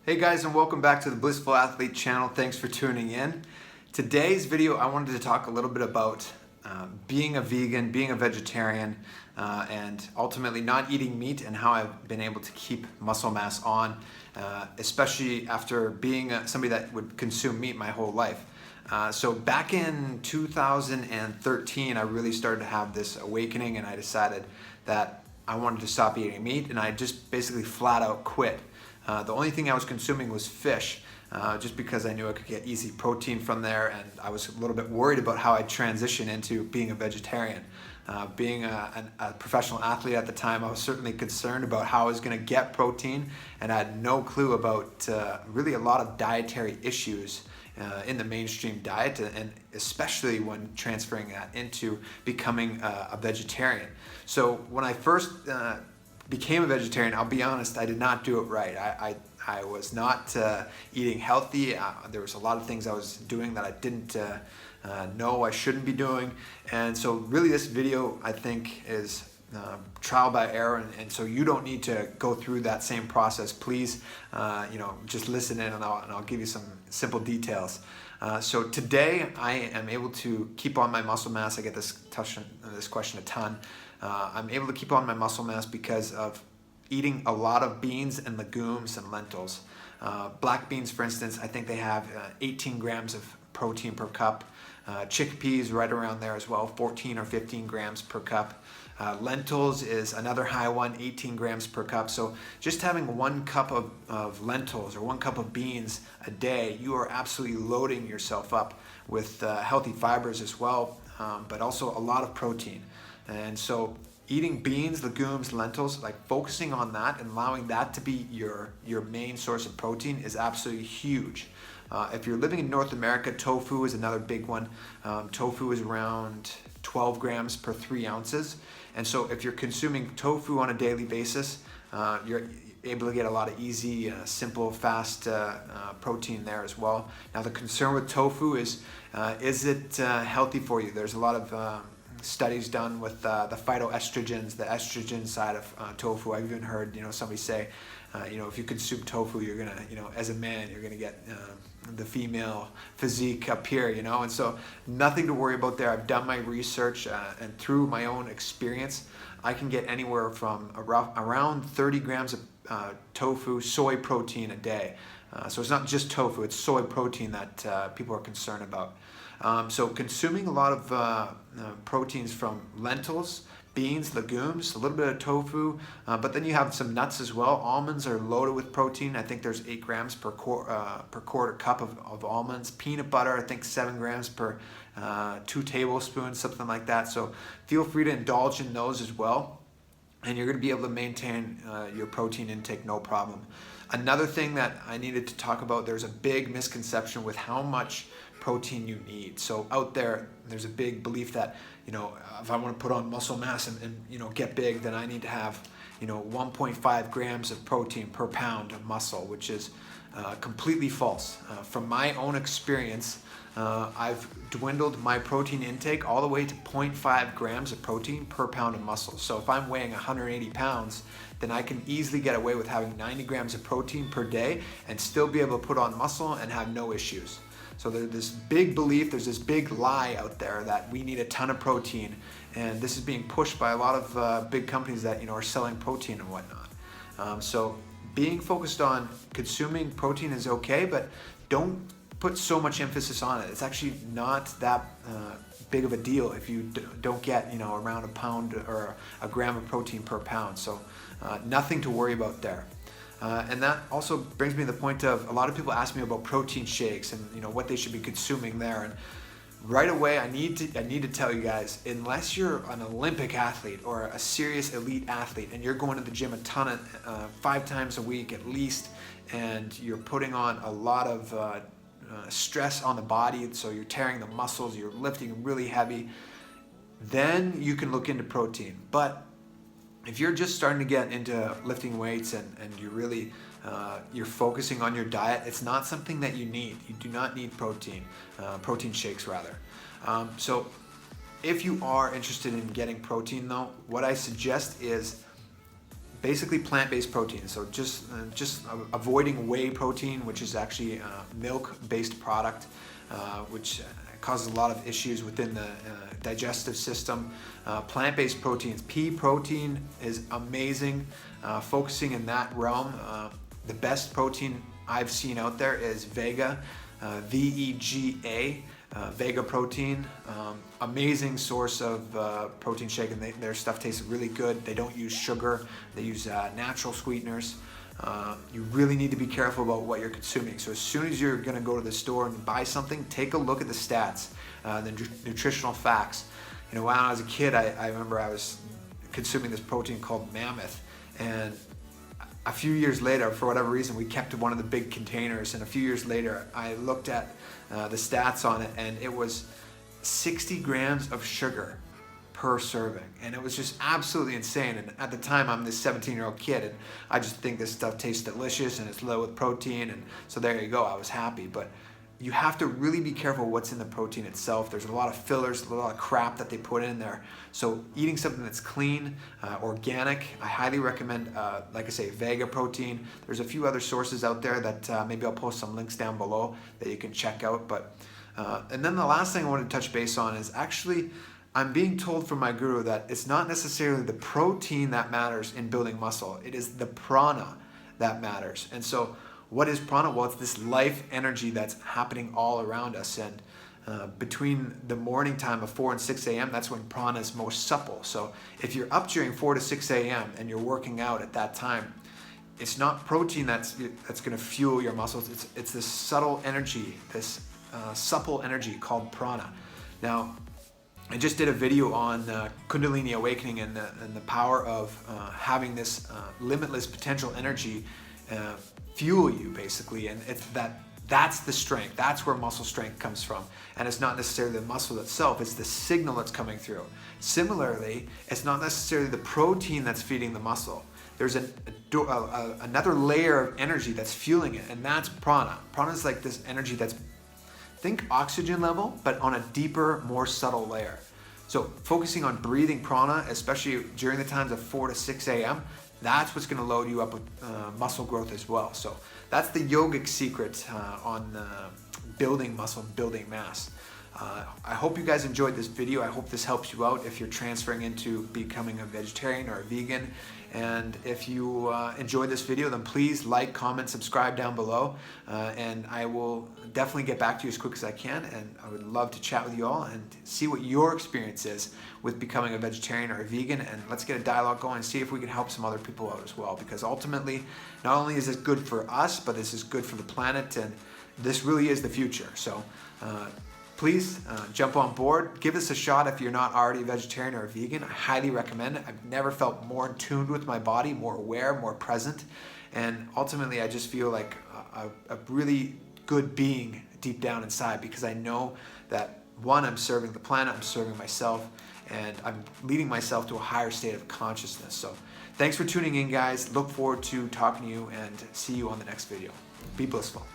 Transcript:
Hey guys, and welcome back to the Blissful Athlete channel. Thanks for tuning in. Today's video, I wanted to talk a little bit about being a vegan, being a vegetarian, and ultimately not eating meat, and how I've been able to keep muscle mass on, especially after being somebody that would consume meat my whole life. So back in 2013, I really started to have this awakening, and I decided that I wanted to stop eating meat, and I just basically flat out quit. The only thing I was consuming was fish, just because I knew I could get easy protein from there, and I was a little bit worried about how I'd transition into being a vegetarian. Being a professional athlete at the time, I was certainly concerned about how I was going to get protein, and I had no clue about really a lot of dietary issues in the mainstream diet, and especially when transferring that into becoming a vegetarian. So when I first became a vegetarian, I'll be honest, I did not do it right. I was not eating healthy. There was a lot of things I was doing that I didn't know I shouldn't be doing. And so really this video, I think, is trial by error, and so you don't need to go through that same process. Please, just listen in, and I'll give you some simple details. So today I am able to keep on my muscle mass. I get this question a ton. I'm able to keep on my muscle mass because of eating a lot of beans and legumes and lentils. Black beans, for instance, I think they have 18 grams of protein per cup. Chickpeas right around there as well, 14 or 15 grams per cup. Lentils is another high one, 18 grams per cup. So just having 1 cup of lentils or 1 cup of beans a day, you are absolutely loading yourself up with healthy fibers as well, but also a lot of protein. And so eating beans, legumes, lentils, like focusing on that and allowing that to be your main source of protein is absolutely huge. If you're living in North America, tofu is another big one. Tofu is around 12 grams per 3 ounces. And so if you're consuming tofu on a daily basis, you're able to get a lot of easy, simple, fast protein there as well. Now the concern with tofu is it healthy for you? There's a lot of studies done with the phytoestrogens, the estrogen side of tofu. I've even heard somebody say, if you consume tofu, you're gonna, as a man, you're gonna get the female physique up here, and so nothing to worry about there. I've done my research, and through my own experience, I can get anywhere from around 30 grams of tofu, soy protein a day. So it's not just tofu, it's soy protein that people are concerned about. So consuming a lot of proteins from lentils, beans, legumes, a little bit of tofu, but then you have some nuts as well. Almonds are loaded with protein. I think there's 8 grams per quarter cup of almonds. Peanut butter, I think 7 grams per 2 tablespoons, something like that. So feel free to indulge in those as well, and you're going to be able to maintain your protein intake no problem. Another thing that I needed to talk about, there's a big misconception with how much protein you need. So out there's a big belief that if I want to put on muscle mass and get big, then I need to have 1.5 grams of protein per pound of muscle, which is completely false. From my own experience, I've dwindled my protein intake all the way to 0.5 grams of protein per pound of muscle. So if I'm weighing 180 pounds, then I can easily get away with having 90 grams of protein per day and still be able to put on muscle and have no issues. So there's this big belief, there's this big lie out there that we need a ton of protein, and this is being pushed by a lot of big companies that are selling protein and whatnot. So being focused on consuming protein is okay, but don't put so much emphasis on it. It's actually not that big of a deal if you don't get around a pound or a gram of protein per pound. So nothing to worry about there. And that also brings me to the point of a lot of people ask me about protein shakes and what they should be consuming there. And right away, I need to tell you guys, unless you're an Olympic athlete or a serious elite athlete and you're going to the gym a ton of 5 times a week at least, and you're putting on a lot of stress on the body, so you're tearing the muscles, you're lifting really heavy, then you can look into protein. But if you're just starting to get into lifting weights and you're really you're focusing on your diet, it's not something that you need. You do not need protein shakes rather. So if you are interested in getting protein though, what I suggest is basically plant-based protein. So just avoiding whey protein, which is actually a milk-based product, which causes a lot of issues within the digestive system. Plant-based proteins, pea protein is amazing. Focusing in that realm, the best protein I've seen out there is Vega, VEGA. Vega protein, amazing source of protein shake, and their stuff tastes really good. They don't use sugar, they use natural sweeteners. You really need to be careful about what you're consuming. So as soon as you're going to go to the store and buy something, take a look at the stats, the nutritional facts. You know, when I was a kid, I remember I was consuming this protein called Mammoth, and a few years later, for whatever reason, we kept one of the big containers, and a few years later I looked at the stats on it, and it was 60 grams of sugar per serving, and it was just absolutely insane. And at the time, I'm this 17-year-old kid, and I just think this stuff tastes delicious and it's low with protein, and so there you go, I was happy. But you have to really be careful what's in the protein itself. There's a lot of fillers, a lot of crap that they put in there. So eating something that's clean, organic, I highly recommend, like I say, Vega protein. There's a few other sources out there that maybe I'll post some links down below that you can check out. But and then the last thing I wanted to touch base on is actually, I'm being told from my guru that it's not necessarily the protein that matters in building muscle. It is the prana that matters. And so what is prana? Well, it's this life energy that's happening all around us. And between the morning time of 4 and 6 a.m., that's when prana is most supple. So if you're up during 4 to 6 a.m. and you're working out at that time, it's not protein that's going to fuel your muscles. It's this subtle energy, this supple energy called prana. Now, I just did a video on Kundalini awakening and the power of having this limitless potential energy fuel you, basically, and that's the strength. That's where muscle strength comes from, and it's not necessarily the muscle itself, it's the signal that's coming through. Similarly, it's not necessarily the protein that's feeding the muscle. There's another layer of energy that's fueling it, and that's prana. Prana is like this energy that's, think oxygen level, but on a deeper, more subtle layer. So focusing on breathing prana, especially during the times of 4 to 6 a.m., that's what's going to load you up with muscle growth as well. So that's the yogic secret on building muscle, building mass. I hope you guys enjoyed this video. I hope this helps you out if you're transferring into becoming a vegetarian or a vegan. And if you enjoyed this video, then please like, comment, subscribe down below. And I will definitely get back to you as quick as I can. And I would love to chat with you all and see what your experience is with becoming a vegetarian or a vegan. And let's get a dialogue going and see if we can help some other people out as well. Because ultimately, not only is this good for us, but this is good for the planet. And this really is the future. So please jump on board. Give this a shot if you're not already a vegetarian or a vegan. I highly recommend it. I've never felt more in tune with my body, more aware, more present. And ultimately, I just feel like a really good being deep down inside, because I know that, one, I'm serving the planet, I'm serving myself, and I'm leading myself to a higher state of consciousness. So thanks for tuning in, guys. Look forward to talking to you and see you on the next video. Be blissful.